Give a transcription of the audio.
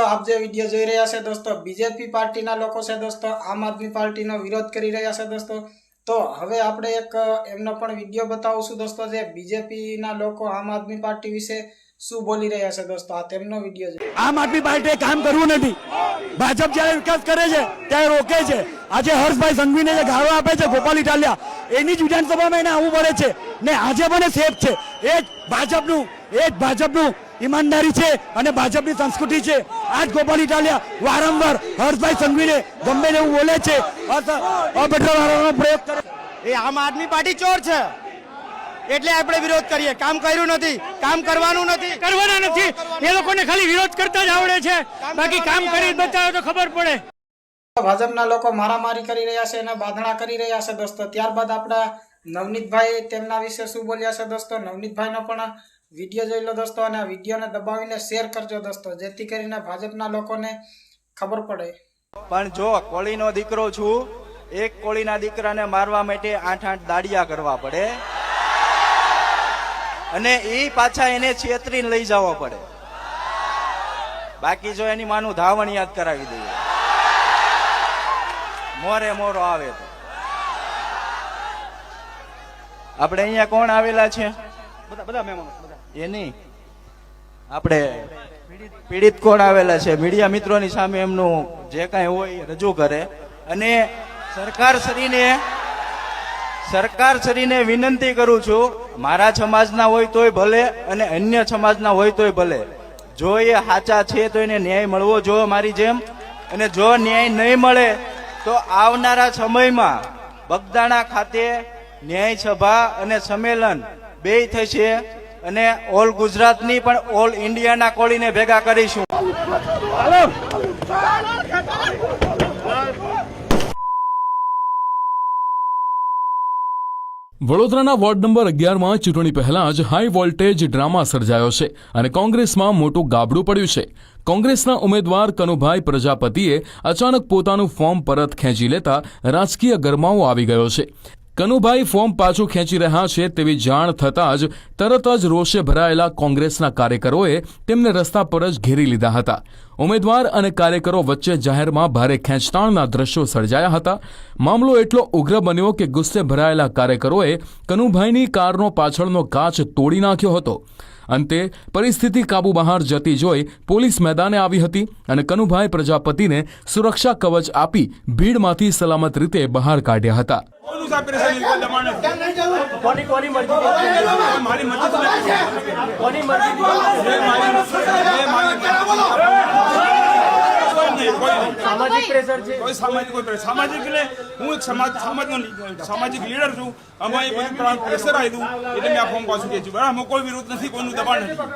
આપ જે વિડીયો જોઈ રહ્યા છે દોસ્તો, બીજેપી પાર્ટીના લોકો છે દોસ્તો, આમ આદમી પાર્ટીનો વિરોધ કરી રહ્યા છે દોસ્તો। તો હવે આપણે એક એમનો પણ વિડીયો બતાવશું દોસ્તો, જે બીજેપીના લોકો આમ આદમી પાર્ટી વિશે શું બોલી રહ્યા છે દોસ્તો। આ તેમનો વિડીયો છે। આમ આદમી પાર્ટીએ કામ કરવું નથી, ભાજપ જ્યારે વિકાસ કરે છે ત્યારે રોકે છે। આજે હર્ષભાઈ સંઘવીને જે ગાળો આપે છે ગોપાલ ઇટાલિયા, એની જ વિધાનસભામાં એને આવવું પડે છે ને આજે પણ સેફ છે। એ જ ભાજપનું ઈમાનદારી છે અને ભાજપની સંસ્કૃતિ છે। આજ ગોપાલ ઇટાલિયા વારંવાર હર્ષભાઈ સંઘવીને ગમે તેવું બોલે છે, અભદ્ર વાળાનો પ્રયોગ કરે। એ આમ આદમી પાર્ટી ચોર છે એટલે આપણે વિરોધ કરીએ। કામ કર્યું નથી, કામ કરવાનું નથી, કરવાના નથી। એ લોકોને ખાલી વિરોધ કરતા જ આવડે છે, બાકી કામ કરી બતાવે તો ખબર પડે। ભાજપના લોકો મારામારી કરી રહ્યા છે અને બાંધણા કરી રહ્યા છે દોસ્તો। ત્યારબાદ આપણા નવનીતભાઈ તેમના વિશે શું બોલ્યા છે દોસ્તો, નવનીતભાઈનો પણ વિડીયો જોઈ લો દોસ્તો, અને આ વિડીયોને દબાવીને શેર કરજો દોસ્તો, જેથી કરીને ભાજપના લોકોને ખબર પડે। પણ જો કોળીનો દીકરો છું, એક કોળીના દીકરાને મારવા માટે 8-8 દાડિયા કરવા પડે અને એ પાછા એને છેતરીને લઈ જવો પડે। બાકી જો એની માનું ધાવણ યાદ કરાવી દઈએ, મોરે મોરો આવે તો। આપણે અહીંયા કોણ આવેલા છે? બધા મહેમાનો એ નહીં, આપણે પીડિત કોણ આવેલા છે, મીડિયા મિત્રોની સામે એમનું જે કાંઈ હોય રજૂ કરે। અને સરકારશ્રીને વિનંતી કરું છું, મારા સમાજના હોય તોય ભલે અને અન્ય સમાજના હોય તોય ભલે, જો એ સાચા છે તો એને ન્યાય મળવો જોઈએ મારી જેમ। અને જો ન્યાય નહીં મળે તો આવનારા સમયમાં બગદાણા ખાતે ન્યાય સભા અને સંમેલન બેય થશે અને ઓલ ગુજરાતની પણ ઓલ ઇન્ડિયાના કોળીને ભેગા કરીશું। વડોદરાના વોર્ડ નંબર 11માં ચૂંટણી પહેલા જ હાઈ વોલ્ટેજ ડ્રામા સર્જાયો છે અને કોંગ્રેસમાં મોટું ગાબડું પડ્યું છે। કોંગ્રેસના ઉમેદવાર કનુભાઈ પ્રજાપતિએ અચાનક પોતાનું ફોર્મ પરત ખેંચી લેતા રાજકીય ગરમાવો આવી ગયો છે। કનુભાઈ ફોર્મ પાછું ખેંચી રહ્યા છે તેવી જાણ થતાં જ તરત જ રોષે ભરાયેલા કોંગ્રેસના કાર્યકરોએ તેમને રસ્તા પર જ ઘેરી લીધા હતા। ઉમેદવાર અને કાર્યકરો વચ્ચે જાહેરમાં ભારે ખેંચતાણના દ્રશ્યો સર્જાયા હતા। મામલો એટલો ઉગ્ર બન્યો કે ગુસ્સે ભરાયેલા કાર્યકરોએ કનુભાઈની કારનો પાછળનો કાચ તોડી નાખ્યો હતો। અંતે પરિસ્થિતિ કાબુ બહાર જતી જોઈ પોલીસ મેદાને આવી હતી અને કનુભાઈ પ્રજાપતિને સુરક્ષા કવચ આપી ભીડમાંથી સલામત રીતે બહાર કાઢ્યા હતા। સામાજિક પ્રેશર છે, કોઈ સામાજિક એટલે હું એક સામાજિક લીડર છું। અમારે પ્રેશર આવ્યું એટલે મેં આ ફોર્મ પાછું ખેંચ્યું। બરાબર, કોઈ વિરોધ નથી, કોઈનું દબાણ નથી।